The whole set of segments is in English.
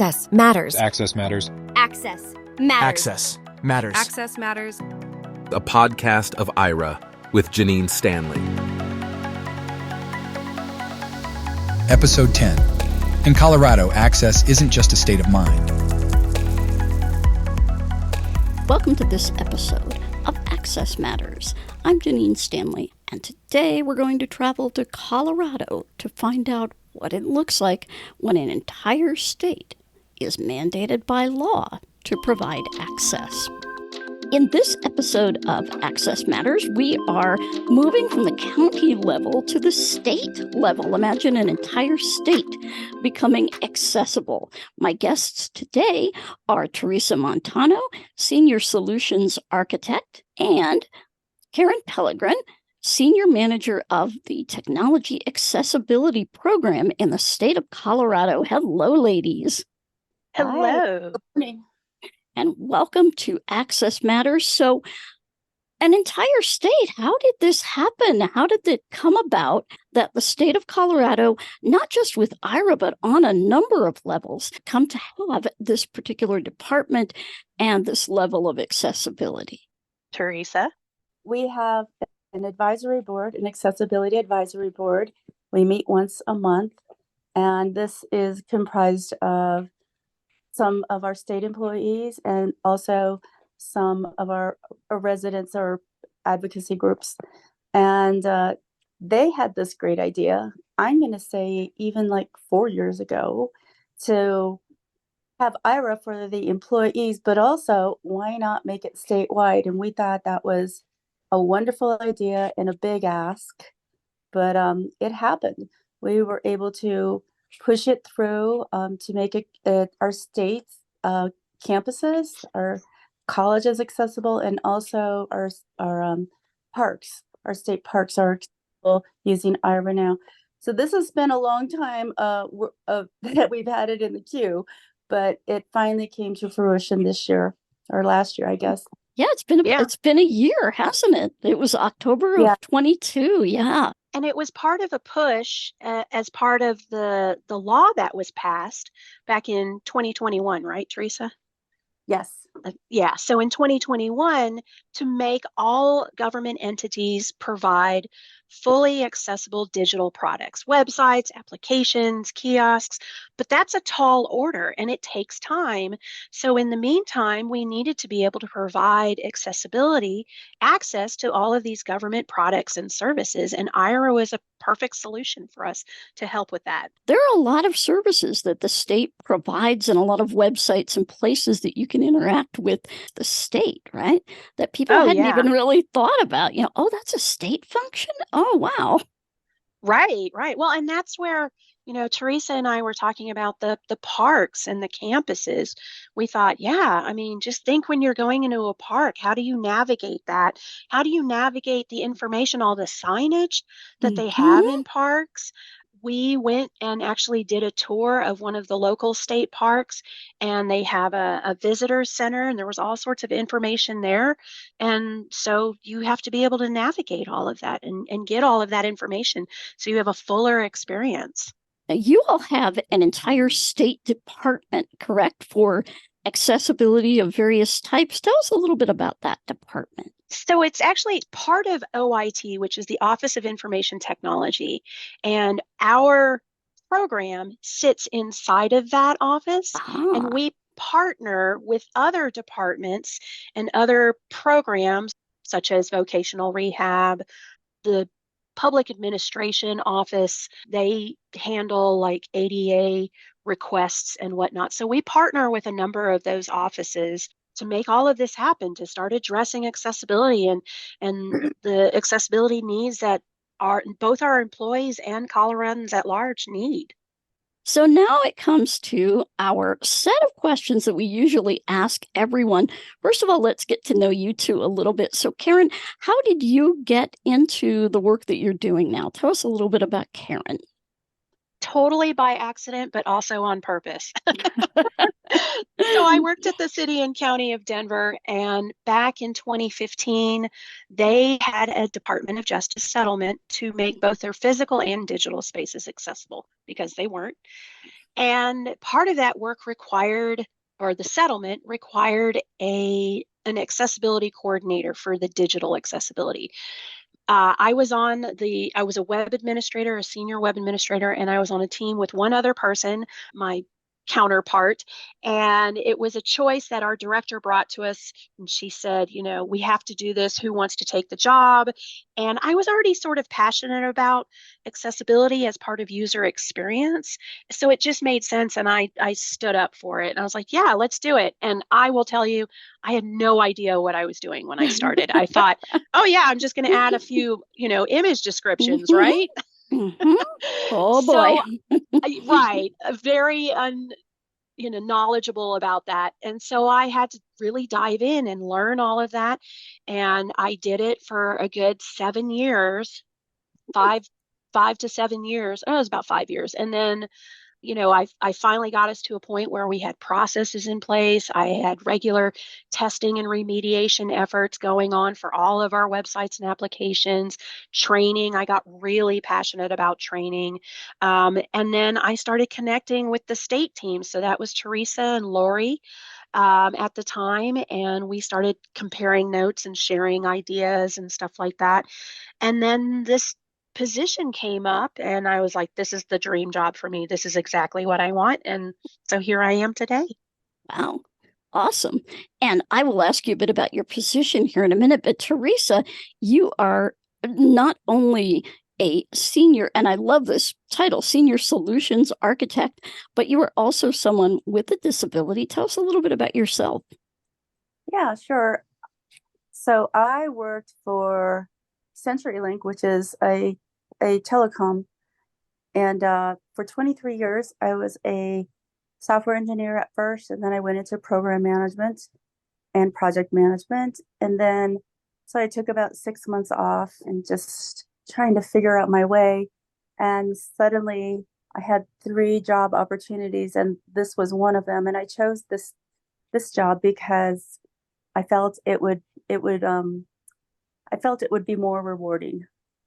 Access matters. Access matters. Access matters. Access matters. Access matters. A podcast of Ira with Jenine Stanley. Episode 10. In Colorado, access isn't just a state of mind. Welcome to this episode of Access Matters. I'm Jenine Stanley, and today we're going to travel to Colorado to find out what it looks like when an entire state is mandated by law to provide access. In this episode of Access Matters, we are moving from the county level to the state level. Imagine an entire state becoming accessible. My guests today are Theresa Montano, Senior Solutions Architect, and Karen Pellegrin, Senior Manager of the Technology Accessibility Program in the state of Colorado. Hello, ladies. Hello. Hi. And welcome to Access Matters. So, an entire state, how did this happen? How did it come about that the state of Colorado, not just with IRA, but on a number of levels, come to have this particular department and this level of accessibility? Theresa? We have an advisory board, an accessibility advisory board. We meet once a month, and this is comprised of some of our state employees and also some of our residents or advocacy groups. And they had this great idea, I'm going to say even like 4 years ago, to have IRA for the employees, but also why not make it statewide? And we thought that was a wonderful idea and a big ask, but it happened. We were able to push it through to make it our state campuses, our colleges accessible, and also our parks. Our state parks are accessible using IRA now. So this has been a long time that we've had it in the queue, but it finally came to fruition this year or last year, I guess. Yeah, it's been a year, hasn't it? It was October of 22. Yeah. And it was part of a push as part of the law that was passed back in 2021, right, Theresa? Yes. Yeah. So in 2021, to make all government entities provide fully accessible digital products, websites, applications, kiosks, but that's a tall order and it takes time. So in the meantime, we needed to be able to provide access to all of these government products and services, and IRA was a perfect solution for us to help with that. There are a lot of services that the state provides and a lot of websites and places that you can interact with the state, right? That people hadn't even really thought about, that's a state function? Oh, wow. Right. Well, and that's where, Theresa and I were talking about the parks and the campuses. We thought, just think when you're going into a park, how do you navigate that? How do you navigate the information, all the signage that they have in parks? We went and actually did a tour of one of the local state parks, and they have a visitor center, and there was all sorts of information there. And so you have to be able to navigate all of that and get all of that information so you have a fuller experience. Now, you all have an entire state department, correct, for accessibility of various types. Tell us a little bit about that department. So it's actually part of OIT, which is the Office of Information Technology. And our program sits inside of that office. And we partner with other departments and other programs, such as vocational rehab, the public administration office. They handle like ADA requests and whatnot. So we partner with a number of those offices to make all of this happen, to start addressing accessibility and the accessibility needs that both our employees and Coloradans at large need. So now it comes to our set of questions that we usually ask everyone. First of all, let's get to know you two a little bit. So Karen, how did you get into the work that you're doing now? Tell us a little bit about Karen. Totally by accident, but also on purpose. So I worked at the city and county of Denver, and back in 2015, they had a Department of Justice settlement to make both their physical and digital spaces accessible because they weren't. And part of that work required, or the settlement required an accessibility coordinator for the digital accessibility. I was a web administrator, a senior web administrator, and I was on a team with one other person, my counterpart. And it was a choice that our director brought to us. And she said, we have to do this. Who wants to take the job? And I was already sort of passionate about accessibility as part of user experience. So it just made sense. And I stood up for it. And I was like, yeah, let's do it. And I will tell you, I had no idea what I was doing when I started. I thought, oh yeah, I'm just going to add a few, image descriptions, right? Mm-hmm. Oh boy. Right, very knowledgeable about that, and so I had to really dive in and learn all of that, and I did it for a good 7 years, five to 7 years. Oh, it was about 5 years, and then I finally got us to a point where we had processes in place. I had regular testing and remediation efforts going on for all of our websites and applications, training. I got really passionate about training. And then I started connecting with the state team. So that was Theresa and Lori at the time. And we started comparing notes and sharing ideas and stuff like that. And then this position came up and I was like, this is the dream job for me. This is exactly what I want. And so here I am today. Wow. Awesome. And I will ask you a bit about your position here in a minute. But Theresa, you are not only a senior, and I love this title, Senior Solutions Architect, but you are also someone with a disability. Tell us a little bit about yourself. Yeah, sure. So I worked for CenturyLink, which is a telecom. And for 23 years, I was a software engineer at first, and then I went into program management and project management. And then, so I took about 6 months off and just trying to figure out my way. And suddenly I had 3 job opportunities, and this was one of them. And I chose this job because I felt it would be more rewarding,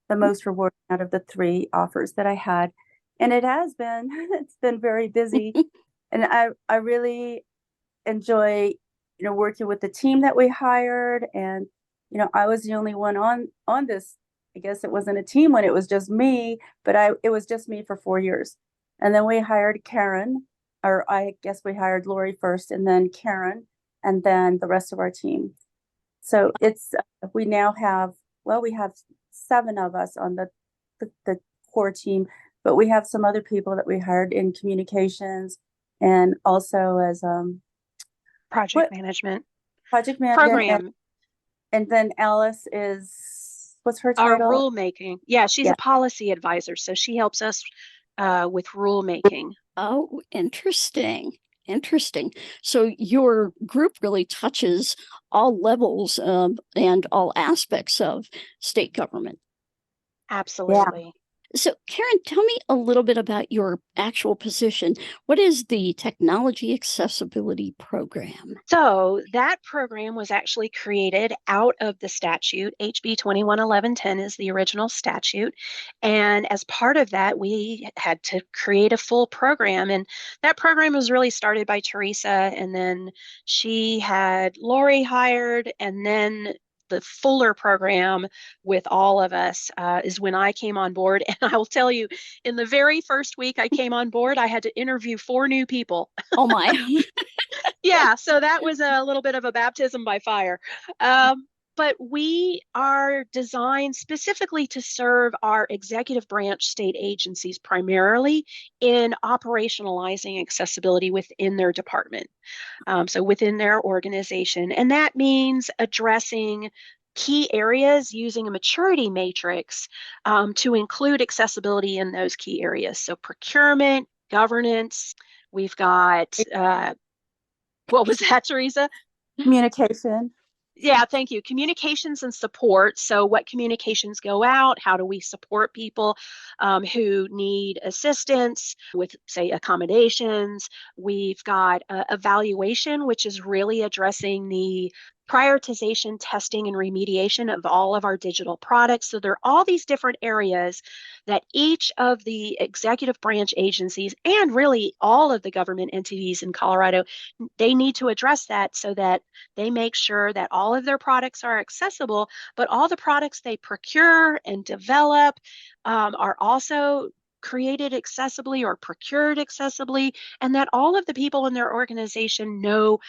the most rewarding out of the 3 offers that I had. And it has been, it's been very busy. And I really enjoy, working with the team that we hired. And, I was the only one on this. I guess it wasn't a team when it was just me, but it was just me for 4 years. And then we hired Karen, or I guess we hired Lori first and then Karen, and then the rest of our team. So we now have 7 of us on the core team, but we have some other people that we hired in communications and also as Project management. Program. And then Alice what's her Our title? rulemaking. Yeah, she's a policy advisor, so she helps us with rulemaking. Oh, interesting. Interesting. So your group really touches all levels and all aspects of state government. Absolutely. Yeah. So, Karen, tell me a little bit about your actual position. What is the Technology Accessibility Program? So that program was actually created out of the statute. HB 211110 is the original statute. And as part of that, we had to create a full program. And that program was really started by Theresa. And then she had Lori hired. And then the fuller program with all of us is when I came on board. And I will tell you, in the very first week I came on board, I had to interview 4 new people. Oh my. Yeah, so that was a little bit of a baptism by fire. But we are designed specifically to serve our executive branch state agencies primarily in operationalizing accessibility within their department, so within their organization. And that means addressing key areas using a maturity matrix to include accessibility in those key areas. So procurement, governance, we've got, what was that, Theresa? Communication. Yeah, thank you. Communications and support. So, what communications go out? How do we support people who need assistance with, say, accommodations? We've got evaluation, which is really addressing the prioritization, testing, and remediation of all of our digital products. So, there are all these different areas that each of the executive branch agencies and really all of the government entities in Colorado, they need to address that so that they make sure that all of their products are accessible, but all the products they procure and develop are also created accessibly or procured accessibly, and that all of the people in their organization know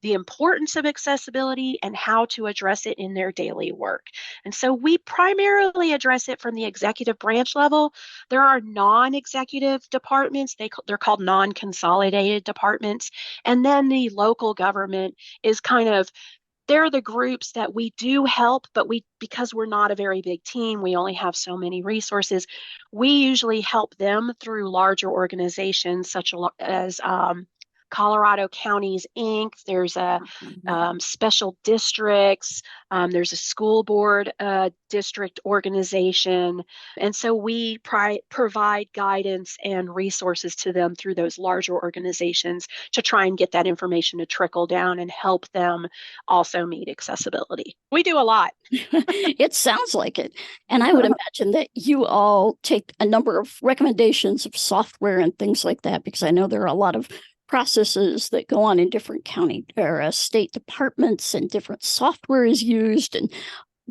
the importance of accessibility and how to address it in their daily work. And so we primarily address it from the executive branch level. There are non-executive departments, they're called non-consolidated departments. And then the local government is kind of, they're the groups that we do help, but because we're not a very big team, we only have so many resources. We usually help them through larger organizations such as Colorado Counties Inc. There's a special districts. There's a school board district organization. And so we provide guidance and resources to them through those larger organizations to try and get that information to trickle down and help them also meet accessibility. We do a lot. It sounds like it. And I would imagine that you all take a number of recommendations of software and things like that, because I know there are a lot of processes that go on in different county or state departments, and different software is used.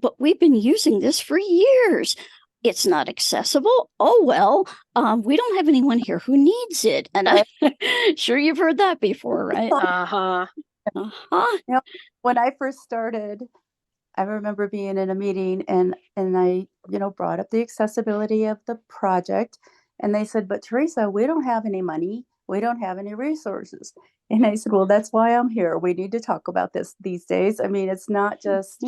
But we've been using this for years. It's not accessible. Oh, well, we don't have anyone here who needs it. And I'm sure you've heard that before, right? Uh-huh. Uh-huh. You know, when I first started, I remember being in a meeting and I, brought up the accessibility of the project, and they said, "But Theresa, we don't have any money. We don't have any resources." And I said, "Well, that's why I'm here. We need to talk about this these days. I mean, it's not just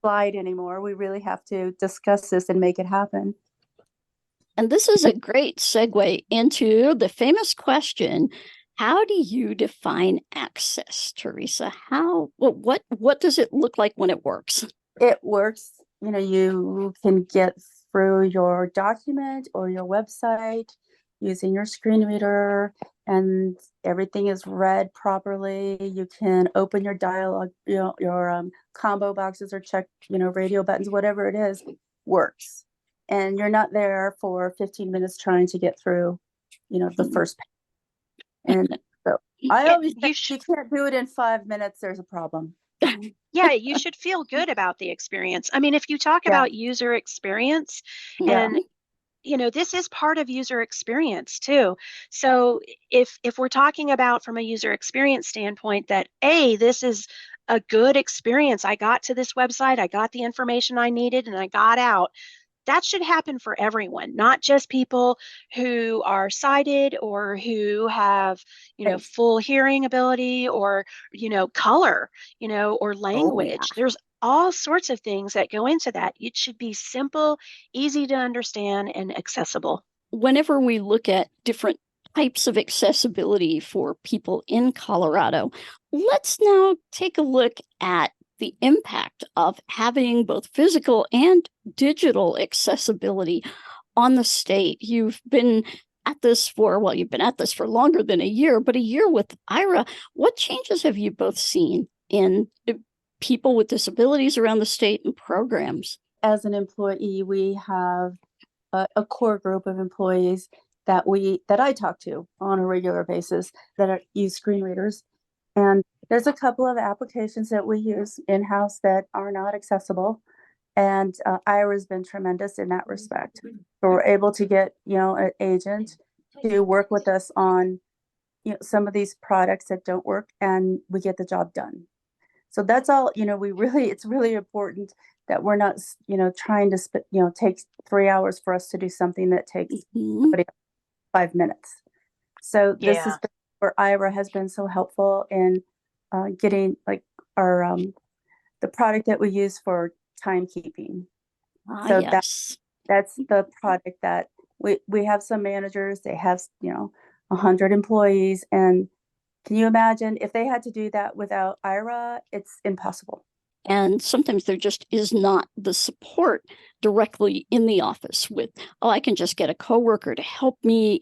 slide anymore. We really have to discuss this and make it happen." And this is a great segue into the famous question: how do you define access, Theresa? What does it look like when it works? It works, you can get through your document or your website using your screen reader, and everything is read properly. You can open your dialogue, your combo boxes or check, radio buttons, whatever it is, works. And you're not there for 15 minutes trying to get through, the first page. And so I always say, if you can't do it in 5 minutes, there's a problem. Yeah, you should feel good about the experience. I mean, if you talk about user experience, and this is part of user experience too. So if we're talking about from a user experience standpoint that this is a good experience, I got to this website, I got the information I needed, and I got out. That should happen for everyone, not just people who are sighted or who have, full hearing ability or, color, or language. There's all sorts of things that go into that. It should be simple, easy to understand, and accessible. Whenever we look at different types of accessibility for people in Colorado, let's now take a look at the impact of having both physical and digital accessibility on the state. You've been at this for longer than a year, but a year with Aira. What changes have you both seen in people with disabilities around the state and programs? As an employee, we have a core group of employees that I talk to on a regular basis that use screen readers. And there's a couple of applications that we use in-house that are not accessible. And Aira has been tremendous in that respect. So we're able to get, an agent to work with us on, some of these products that don't work, and we get the job done. So that's all, it's really important that we're not, trying to, take 3 hours for us to do something that takes somebody 5 minutes. So this is where Aira has been so helpful in getting like our the product that we use for timekeeping. So that's the product that we have. Some managers, they have 100 employees, and can you imagine if they had to do that without Aira? It's impossible. And sometimes there just is not the support directly in the office with, oh, I can just get a coworker to help me.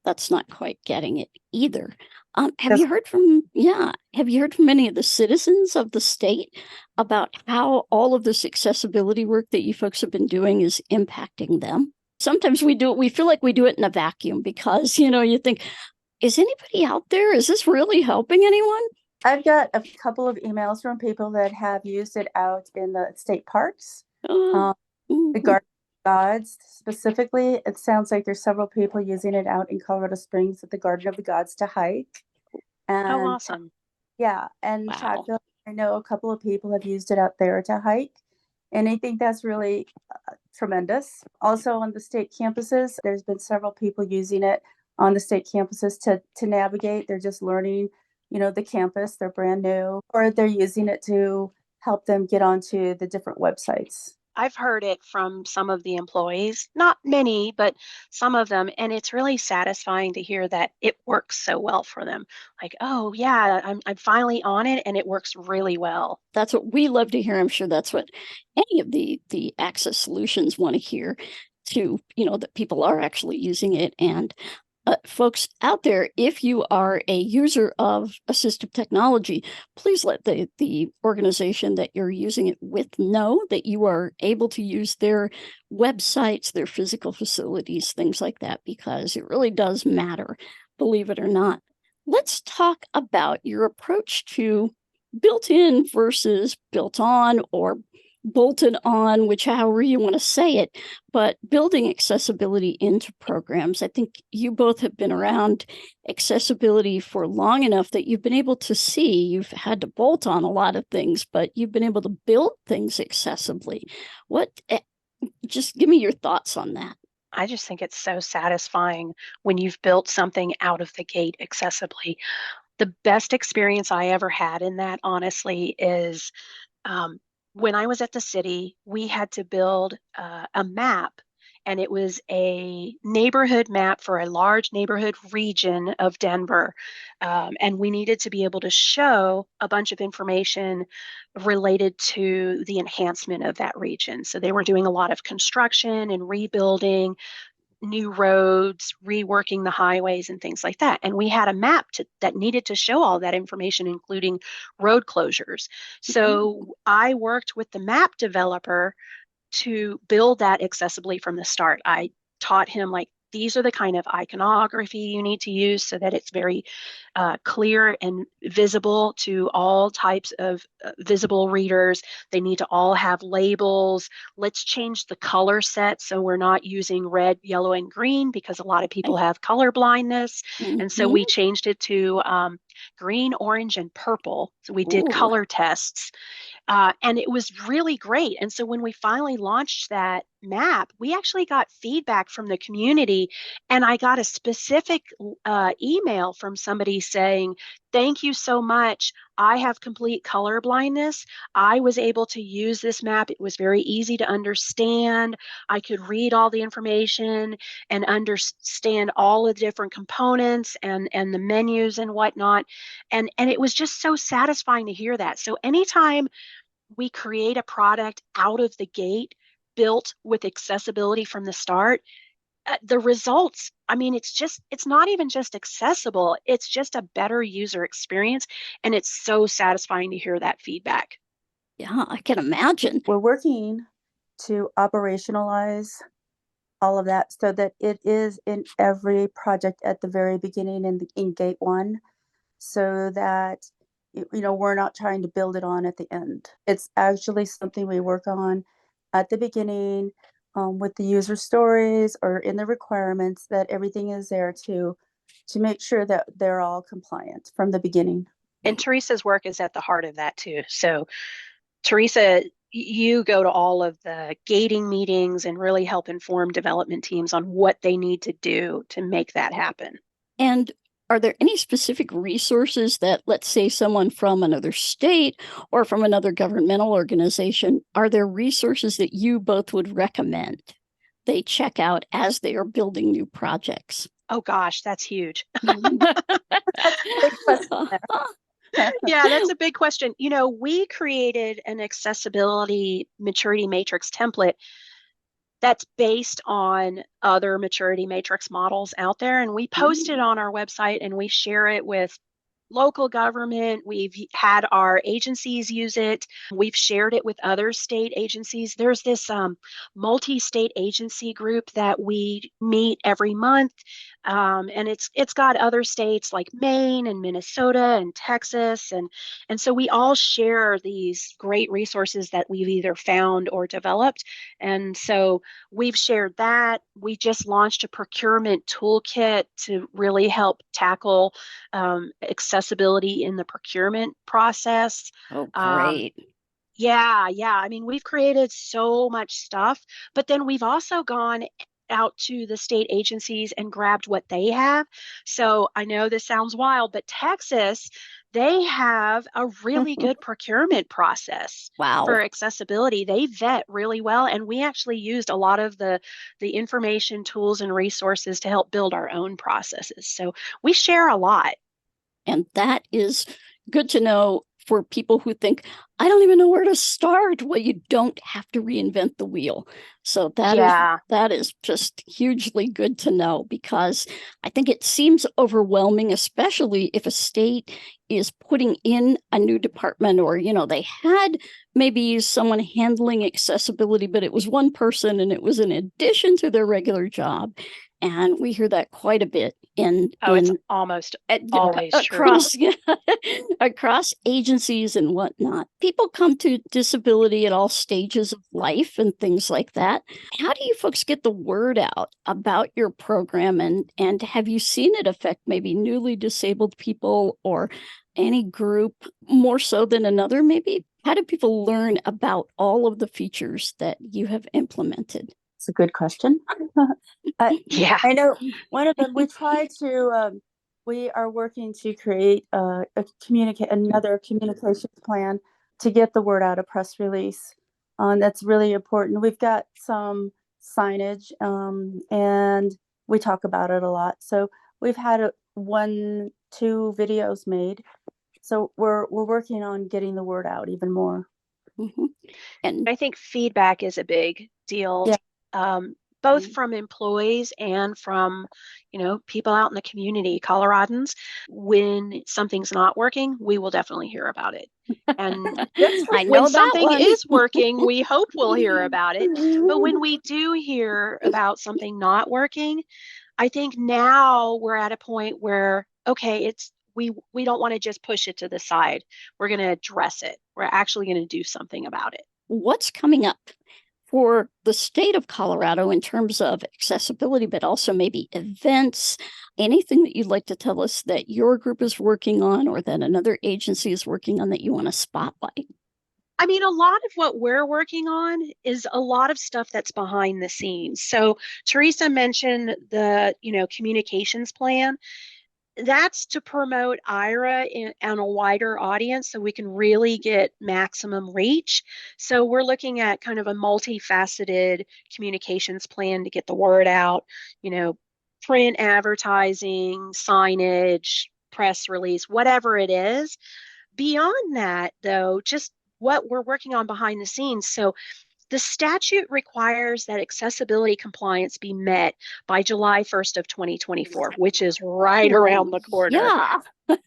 That's not quite getting it either. Have you heard from any of the citizens of the state about how all of this accessibility work that you folks have been doing is impacting them? Sometimes we feel like we do it in a vacuum because, you think, is anybody out there? Is this really helping anyone? I've got a couple of emails from people that have used it out in the state parks. The Garden of Gods specifically, it sounds like there's several people using it out in Colorado Springs at the Garden of the Gods to hike. And awesome. Yeah, and Wow. Chatfield, I know a couple of people have used it out there to hike, and I think that's really tremendous. Also on the state campuses, there's been several people using it on the state campuses to navigate. They're just learning, the campus, they're brand new, or they're using it to help them get onto the different websites. I've heard it from some of the employees, not many, but some of them. And it's really satisfying to hear that it works so well for them. Like, oh, yeah, I'm finally on it and it works really well. That's what we love to hear. I'm sure that's what any of the access solutions want to hear too, that people are actually using it. And folks out there, if you are a user of assistive technology, please let the organization that you're using it with know that you are able to use their websites, their physical facilities, things like that, because it really does matter, believe it or not. Let's talk about your approach to built-in versus built-on or bolted on, which however you want to say it, but building accessibility into programs. I think you both have been around accessibility for long enough that you've been able to see, you've had to bolt on a lot of things, but you've been able to build things accessibly. Just give me your thoughts on that. I just think it's so satisfying when you've built something out of the gate accessibly. The best experience I ever had in that, honestly, is when I was at the city, we had to build a map, and it was a neighborhood map for a large neighborhood region of Denver. And we needed to be able to show a bunch of information related to the enhancement of that region. So they were doing a lot of construction and rebuilding new roads, reworking the highways and things like that. And we had a map that needed to show all that information, including road closures. So I worked with the map developer to build that accessibly from the start. I taught him, like, these are the kind of iconography you need to use so that it's very clear and visible to all types of visible readers. They need to all have labels. Let's change the color set so we're not using red, yellow, and green because a lot of people have color blindness. And so we changed it to green, orange, and purple. So we did color tests. And it was really great. And so when we finally launched that map, we actually got feedback from the community. And I got a specific email from somebody saying, thank you so much. I have complete color blindness. I was able to use this map. It was very easy to understand. I could read all the information and understand all the different components and the menus and whatnot. And it was just so satisfying to hear that. So anytime we create a product out of the gate built with accessibility from the start, the results, I mean, it's not even just accessible, it's just a better user experience. And it's so satisfying to hear that feedback. Yeah, I can imagine. We're working to operationalize all of that so that it is in every project at the very beginning in gate one, so that we're not trying to build it on at the end. It's actually something we work on at the beginning with the user stories or in the requirements, that everything is there to make sure that they're all compliant from the beginning. And Theresa's work is at the heart of that too. So Theresa, you go to all of the gating meetings and really help inform development teams on what they need to do to make that happen. And are there any specific resources that, let's say, someone from another state or from another governmental organization, are there resources that you both would recommend they check out as they are building new projects? Oh gosh, that's huge. Yeah, that's a big question. We created an accessibility maturity matrix template that's based on other maturity matrix models out there. And we post it on our website and we share it with local government. We've had our agencies use it. We've shared it with other state agencies. There's this multi-state agency group that we meet every month, and it's got other states like Maine and Minnesota and Texas, and so we all share these great resources that we've either found or developed. And so we've shared that. We just launched a procurement toolkit to really help tackle accessibility in the procurement process. Oh, great. Yeah, yeah. I mean, we've created so much stuff, but then we've also gone out to the state agencies and grabbed what they have. So I know this sounds wild, but Texas, they have a really good procurement process Wow. for accessibility. They vet really well, and we actually used a lot of the information, tools, and resources to help build our own processes. So we share a lot. And that is good to know for people who think, I don't even know where to start. Well, you don't have to reinvent the wheel. So that is just hugely good to know, because I think it seems overwhelming, especially if a state is putting in a new department, or, they had maybe someone handling accessibility, but it was one person and it was in addition to their regular job. And we hear that quite a bit It's almost always across true. across agencies and whatnot. People come to disability at all stages of life and things like that. How do you folks get the word out about your program, and have you seen it affect maybe newly disabled people or any group more so than another? Maybe how do people learn about all of the features that you have implemented? It's a good question. Yeah. I know one of them, we are working to create another communications plan to get the word out, a press release. That's really important. We've got some signage, and we talk about it a lot. So we've had 1-2 videos made. So we're working on getting the word out even more. Mm-hmm. And I think feedback is a big deal. Yeah. Both from employees and from, people out in the community, Coloradans. When something's not working, we will definitely hear about it. And I know when that something one. is working, we hope we'll hear about it. But when we do hear about something not working, I think now we're at a point where, okay, we don't want to just push it to the side. We're going to address it. We're actually going to do something about it. What's coming up for the state of Colorado in terms of accessibility, but also maybe events, anything that you'd like to tell us that your group is working on or that another agency is working on that you want to spotlight? I mean, a lot of what we're working on is a lot of stuff that's behind the scenes. So Theresa mentioned the, communications plan. That's to promote IRA on a wider audience so we can really get maximum reach. So we're looking at kind of a multifaceted communications plan to get the word out, print advertising, signage, press release, whatever it is. Beyond that, though, just what we're working on behind the scenes. So the statute requires that accessibility compliance be met by July 1st of 2024, which is right around the corner. Yeah.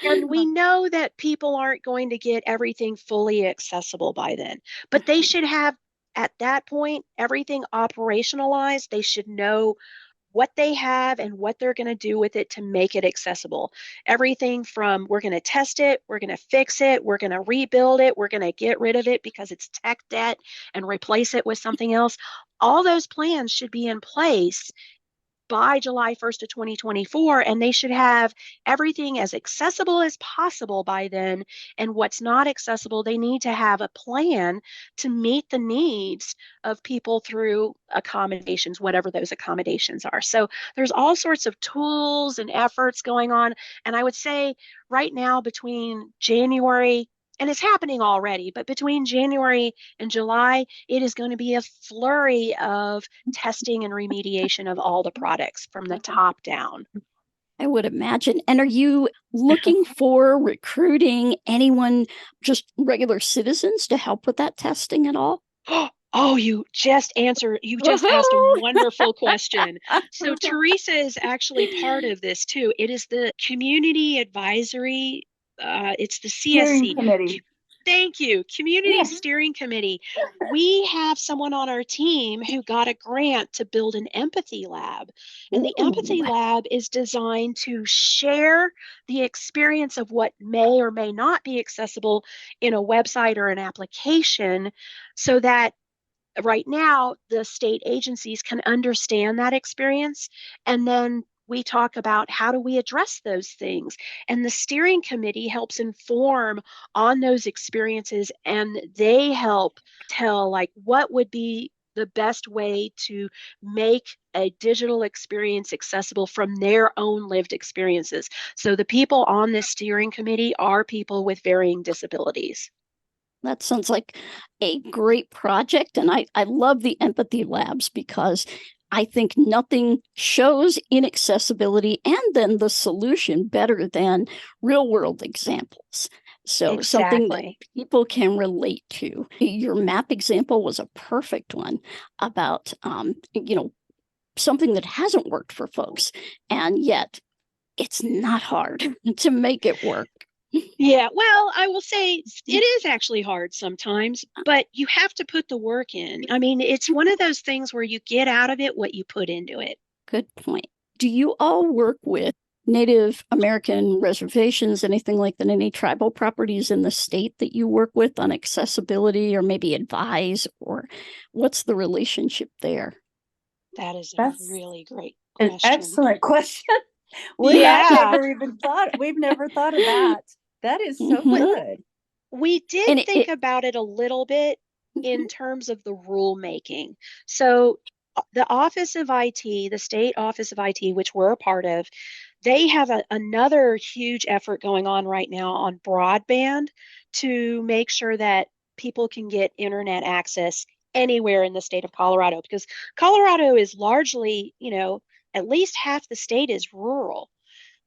And we know that people aren't going to get everything fully accessible by then, but they should have, at that point, everything operationalized. They should know what they have and what they're going to do with it to make it accessible. Everything from we're going to test it, we're going to fix it, we're going to rebuild it, we're going to get rid of it because it's tech debt and replace it with something else. All those plans should be in place by July 1st of 2024, and they should have everything as accessible as possible by then. And what's not accessible, they need to have a plan to meet the needs of people through accommodations, whatever those accommodations are. So there's all sorts of tools and efforts going on. And I would say right now between January, and it's happening already, but between January and July, it is going to be a flurry of testing and remediation of all the products from the top down. I would imagine. And are you looking for recruiting anyone, just regular citizens, to help with that testing at all? Oh, you just asked a wonderful question. So Teresa is actually part of this too. It is the community advisory, it's the Steering CSC. committee. Thank you. Community Yeah. Steering Committee. We have someone on our team who got a grant to build an empathy lab. And the empathy Ooh. lab is designed to share the experience of what may or may not be accessible in a website or an application, so that right now the state agencies can understand that experience, and then we talk about how do we address those things, and the steering committee helps inform on those experiences, and they help tell like what would be the best way to make a digital experience accessible from their own lived experiences. So the people on this steering committee are people with varying disabilities. That sounds like a great project. And I love the empathy labs because I think nothing shows inaccessibility and then the solution better than real world examples. So something that Exactly. people can relate to. Your map example was a perfect one about, something that hasn't worked for folks. And yet it's not hard to make it work. Yeah, well, I will say it is actually hard sometimes, but you have to put the work in. I mean, it's one of those things where you get out of it what you put into it. Good point. Do you all work with Native American reservations, anything like that, any tribal properties in the state that you work with on accessibility or maybe advise, or what's the relationship there? That is a That's really great an question. excellent question. Yeah. We've never thought of that. That is so Mhm. good. We did And think about it a little bit in Mhm. terms of the rule making. So the Office of IT, the State Office of IT, which we're a part of, they have another huge effort going on right now on broadband to make sure that people can get internet access anywhere in the state of Colorado, because Colorado is largely, at least half the state is rural.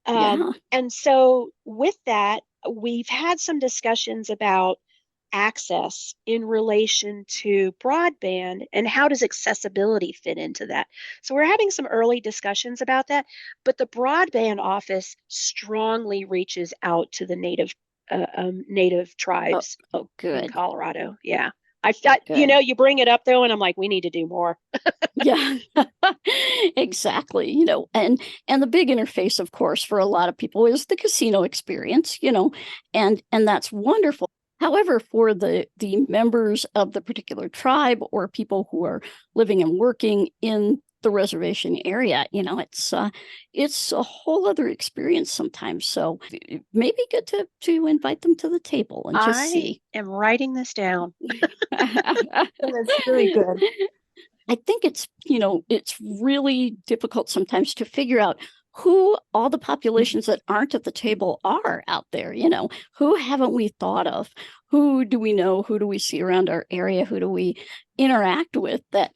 Yeah. And so, with that, we've had some discussions about access in relation to broadband and how does accessibility fit into that. So, we're having some early discussions about that, but the broadband office strongly reaches out to the native Oh, tribes oh, in good. Colorado. Yeah. I thought, Good. you bring it up though, and I'm like, we need to do more. Yeah. Exactly. And the big interface, of course, for a lot of people is the casino experience, and that's wonderful. However, for the members of the particular tribe or people who are living and working in the reservation area, it's a whole other experience sometimes. So it may be good to invite them to the table and just I see. am writing this down. That's really good. I think it's really difficult sometimes to figure out who all the populations that aren't at the table are out there. Who haven't we thought of? Who do we know? Who do we see around our area? Who do we interact with that,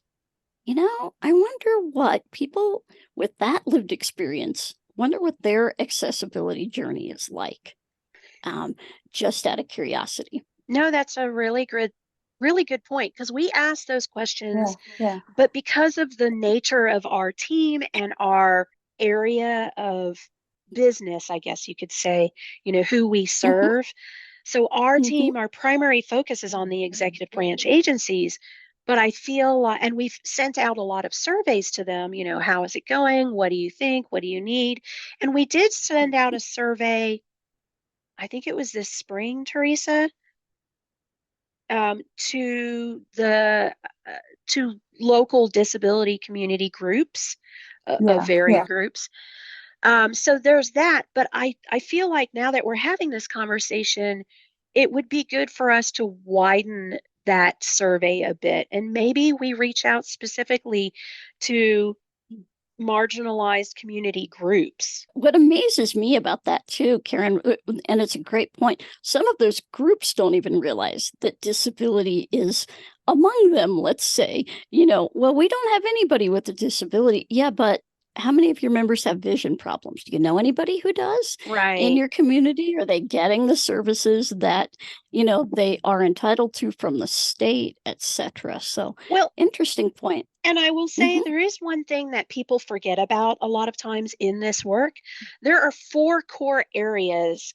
I wonder what people with that lived experience, wonder what their accessibility journey is like. Um, just out of curiosity. No, that's a really good point, because we ask those Yeah, questions, yeah. but because of the nature of our team and our area of business, I guess you could say, who we Mhm, serve. So our mhm. team, our primary focus is on the executive branch agencies, but I feel, and we've sent out a lot of surveys to them, how is it going? What do you think? What do you need? And we did send out a survey, I think it was this spring, Teresa, to the to local disability community groups, of Yeah, varying yeah. groups. So there's that, but I feel like now that we're having this conversation, it would be good for us to widen that survey a bit, and maybe we reach out specifically to marginalized community groups. What amazes me about that too, Karen, and it's a great point, some of those groups don't even realize that disability is among them, let's say. Well, we don't have anybody with a disability. Yeah, but how many of your members have vision problems? Do you know anybody who does in Right. your community? Are they getting the services that, they are entitled to from the state, etc.? So, Well, interesting point. and I will say Mhm. there is one thing that people forget about a lot of times in this work. There are four core areas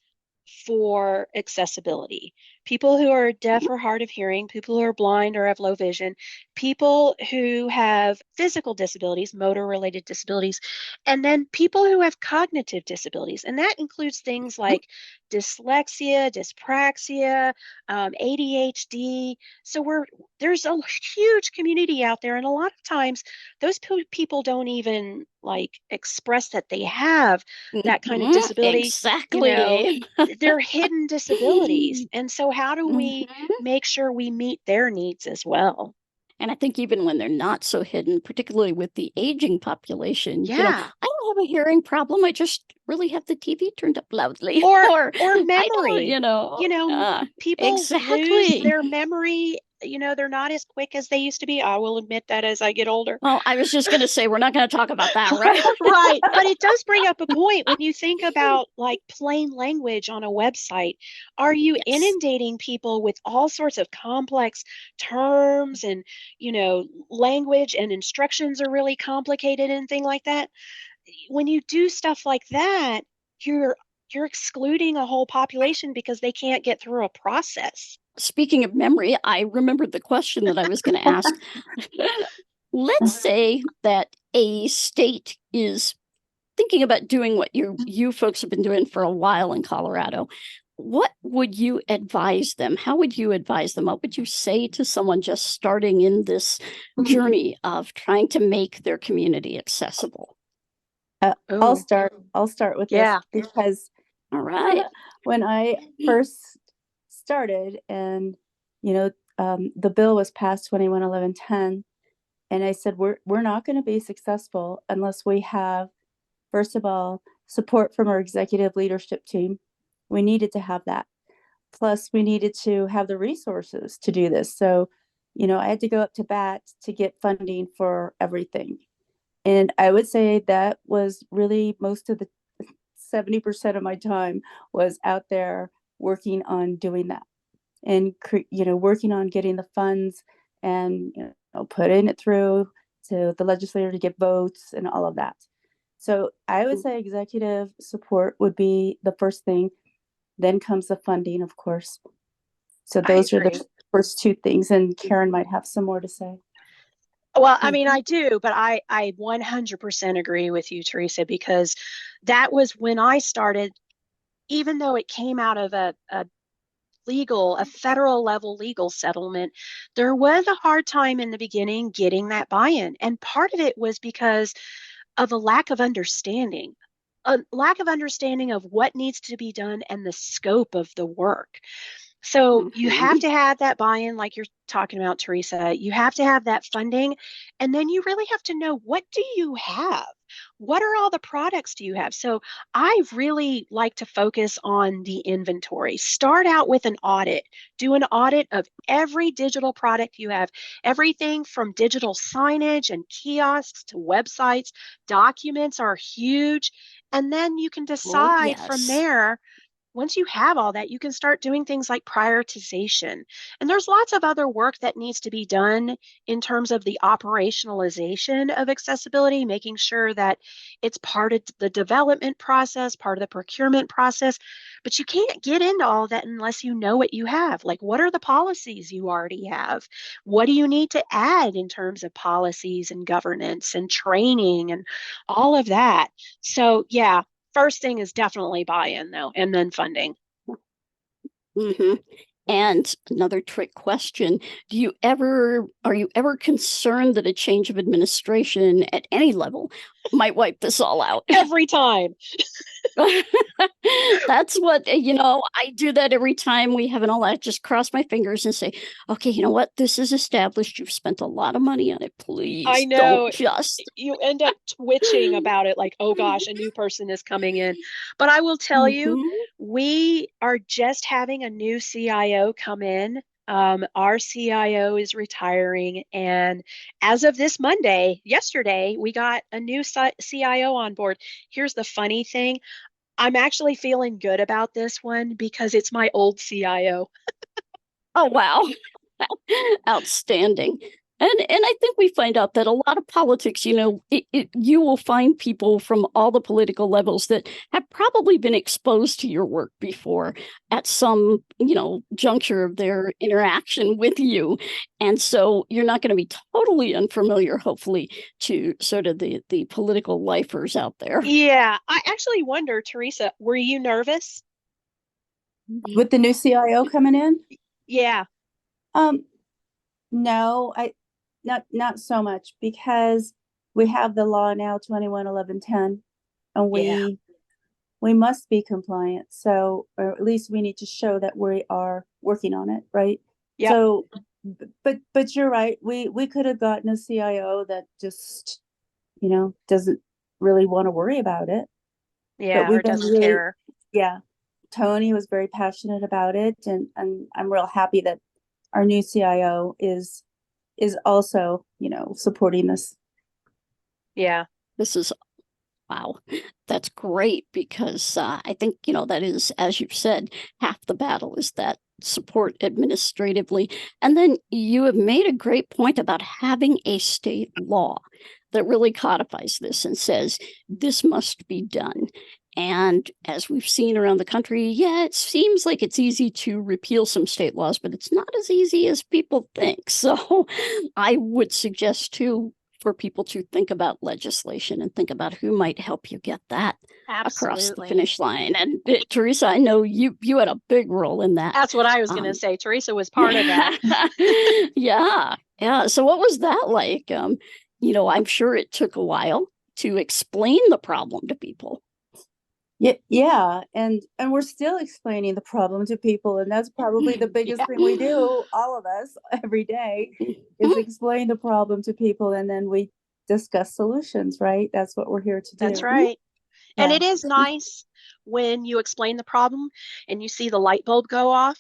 for accessibility: people who are deaf or hard of hearing, people who are blind or have low vision, people who have physical disabilities, motor related disabilities, and then people who have cognitive disabilities. And that includes things like dyslexia, dyspraxia, ADHD. So there's a huge community out there, and a lot of times those people don't even like express that they have that kind of Mhm. disability. You know, Exactly. they're hidden disabilities. And so how do we Mhm. make sure we meet their needs as well? And I think even when they're not so hidden, particularly with the aging population, Yeah. I don't have a hearing problem. I just really have the TV turned up loudly, Or or or I don't, memory. People lose exactly. their memory. They're not as quick as they used to be. I will admit that as I get older. Well, I was just going to say, we're not going to talk about that, right? Right. But it does bring up a point when you think about like plain language on a website. Are you Yes. inundating people with all sorts of complex terms and, language, and instructions are really complicated and thing like that? When you do stuff like that, you're excluding a whole population because they can't get through a process. Speaking of memory, I remembered the question that I was going to ask. Let's say that a state is thinking about doing what you folks have been doing for a while in Colorado. What would you advise them? How would you advise them? What would you say to someone just starting in this journey of trying to make their community accessible? I'll Oh, start. I'll start with this yeah. because All right. when I first started, and the bill was passed 21/11/10, and I said we're not going to be successful unless we have, first of all, support from our executive leadership team. We needed to have that. Plus, we needed to have the resources to do this. So, I had to go up to bat to get funding for everything. And I would say that was really most of the 70% of my time was out there working on doing that, and working on getting the funds, and putting it through to the legislator to get votes and all of that. So I would say executive support would be the first thing. Then comes the funding, of course. So I those are agree. the first two things, and Karen might have some more to say. Well, I mean, I do, but I 100% agree with you, Teresa, because that was when I started. Even though it came out of a federal level legal settlement, there was a hard time in the beginning getting that buy-in. And part of it was because of a lack of understanding of what needs to be done and the scope of the work. So you have Mhm. to have that buy-in, like you're talking about, Teresa. You have to have that funding. And then you really have to know, what do you have? What are all the products do you have? So I really like to focus on the inventory. Start out with an audit. Do an audit of every digital product you have, everything from digital signage and kiosks to websites. Documents are huge. And then you can Oh, decide from yes. there. Once you have all that, you can start doing things like prioritization. And there's lots of other work that needs to be done in terms of the operationalization of accessibility, making sure that it's part of the development process, part of the procurement process. But you can't get into all that unless you know what you have. Like, what are the policies you already have? What do you need to add in terms of policies and governance and training and all of that? So, yeah, first thing is definitely buy-in though, and then funding. Hmm. And another trick question, are you ever concerned that a change of administration at any level might wipe this all out? Every time. That's what, I do that every time we have an election. Just cross my fingers and say, okay, you know what? This is established. You've spent a lot of money on it. I Please don't know just. you end up twitching about it like, oh gosh, a new person is coming in. But I will tell you, Mhm. we are just having a new CIO come in Our CIO is retiring, and as of this Monday, yesterday, we got a new CIO on board. Here's the funny thing. I'm actually feeling good about this one because it's my old CIO. Oh, wow. Outstanding. And I think we find out that a lot of politics, you will find people from all the political levels that have probably been exposed to your work before at some, juncture of their interaction with you. And so you're not going to be totally unfamiliar, hopefully, to sort of the political lifers out there. Yeah, I actually wonder, Theresa, were you nervous? With the new CIO coming in? Yeah. No, not so much, because we have the law now 211110, and we must be compliant. So, or at least we need to show that we are working on it, right? Yep. So, but you're right. We could have gotten a CIO that just, doesn't really want to worry about it. Yeah, but we've or been doesn't really, care. yeah. Tony was very passionate about it, and I'm real happy that our new CIO is also, supporting this. Yeah. This is wow, that's great, because I think, that is, as you've said, half the battle is that support administratively. And then you have made a great point about having a state law that really codifies this and says this must be done. And as we've seen around the country, yeah, it seems like it's easy to repeal some state laws, but it's not as easy as people think. So I would suggest, too, for people to think about legislation and think about who might help you get that across the finish line. And Theresa, I know you had a big role in that. That's what I was going to say. Theresa was part of that. Yeah. So what was that like? I'm sure it took a while to explain the problem to people. Yeah, and we're still explaining the problem to people, and that's probably the biggest thing we do, all of us, every day, is explain the problem to people, and then we discuss solutions, right? That's what we're here to do. That's right. And it is nice when you explain the problem and you see the light bulb go off.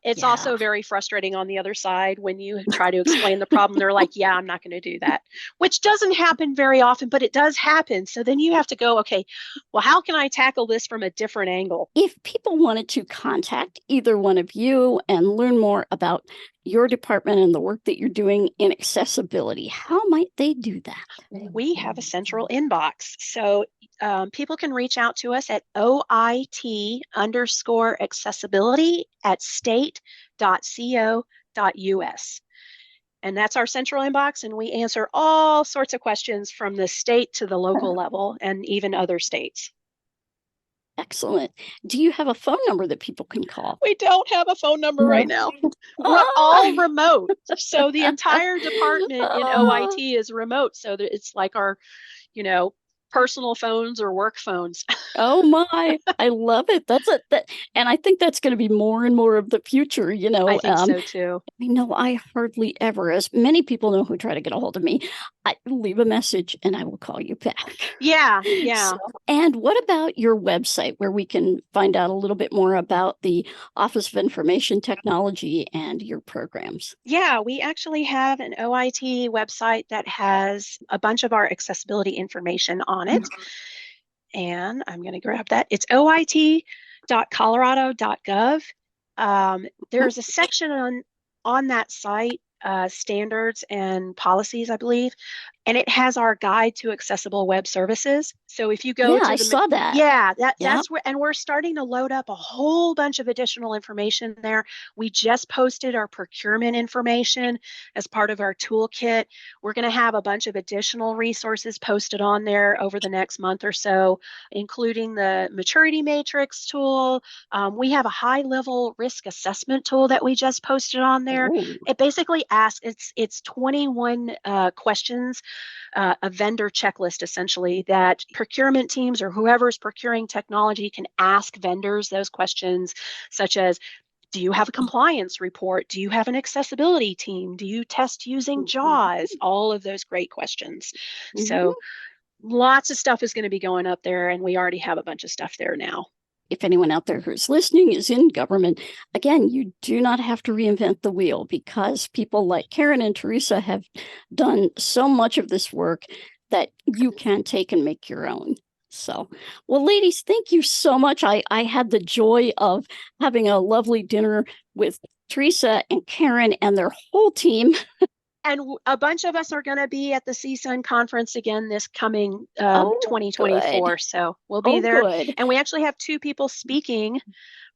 It's also very frustrating on the other side when you try to explain the problem. They're like, yeah, I'm not going to do that, which doesn't happen very often, but it does happen. So then you have to go, okay, well, how can I tackle this from a different angle? If people wanted to contact either one of you and learn more about your department and the work that you're doing in accessibility, how might they do that? We have a central inbox. So people can reach out to us at OIT_accessibility@state.co.us. And that's our central inbox. And we answer all sorts of questions from the state to the local level and even other states. Excellent. Do you have a phone number that people can call? We don't have a phone number right now. We're all remote. So the entire department in OIT is remote. So that it's like our, personal phones or work phones. Oh my, I love it. And I think that's going to be more and more of the future, I think so too. I hardly ever, as many people know who try to get a hold of me, I leave a message and I will call you back. Yeah. And what about your website, where we can find out a little bit more about the Office of Information Technology and your programs? Yeah, we actually have an OIT website that has a bunch of our accessibility information on it. And I'm going to grab that. It's oit.colorado.gov. There's a section on that site, standards and policies, I believe, and it has our guide to accessible web services. So if you go to I saw that. Yeah, that's where, and we're starting to load up a whole bunch of additional information there. We just posted our procurement information as part of our toolkit. We're going to have a bunch of additional resources posted on there over the next month or so, including the maturity matrix tool. We have a high-level risk assessment tool that we just posted on there. Ooh. It basically asks, it's 21 questions, a vendor checklist essentially, that procurement teams or whoever's procuring technology can ask vendors those questions, such as, do you have a compliance report? Do you have an accessibility team? Do you test using JAWS? All of those great questions. So lots of stuff is going to be going up there, and we already have a bunch of stuff there now. if anyone out there who's listening is in government, again, you do not have to reinvent the wheel, because people like Karen and Theresa have done so much of this work that you can take and make your own. So, well, ladies, thank you so much. I had the joy of having a lovely dinner with Theresa and Karen and their whole team. And a bunch of us are going to be at the CSUN conference again this coming 2024. Good. So we'll be there. Good. And we actually have 2 people speaking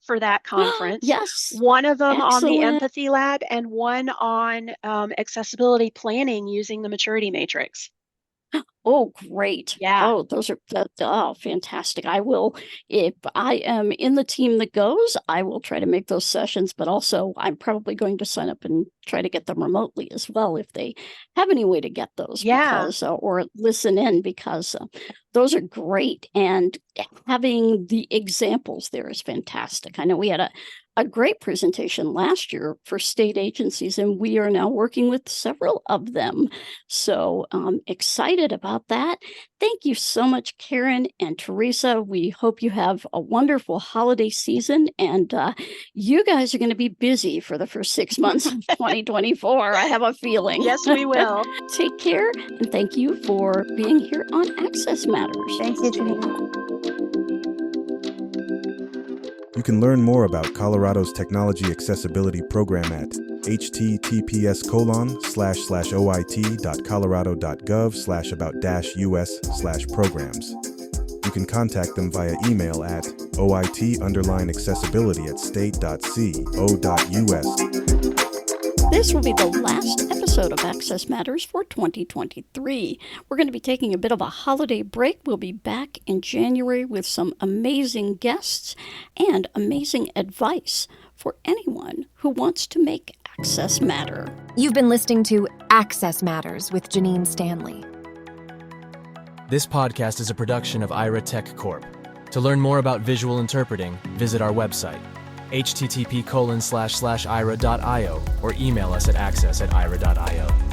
for that conference. Yes. One of them on the Excellent. Empathy Lab and one on accessibility planning using the maturity matrix. Oh, great. Yeah. Oh, those are fantastic. I will, if I am in the team that goes, I will try to make those sessions, but also I'm probably going to sign up and try to get them remotely as well if they have any way to get those. Yeah. Because, or listen in, because those are great. And having the examples there is fantastic. I know we had a great presentation last year for state agencies, and we are now working with several of them. So excited about that. Thank you so much, Karen and Theresa. We hope you have a wonderful holiday season, and you guys are going to be busy for the first 6 months of 2024. I have a feeling. Yes, we will. Take care, and thank you for being here on Access Matters. Thank you, Janine. You can learn more about Colorado's Technology Accessibility Program at https://oit.colorado.gov/about-us/programs. You can contact them via email at oit_accessibility@state.co.us. This will be the last episode of Access Matters for 2023. We're going to be taking a bit of a holiday break. We'll be back in January with some amazing guests and amazing advice for anyone who wants to make access matter. You've been listening to Access Matters with Jenine Stanley. This podcast is a production of Ira Tech Corp. To learn more about visual interpreting, visit our website, http://ira.io, or email us at access@ira.io.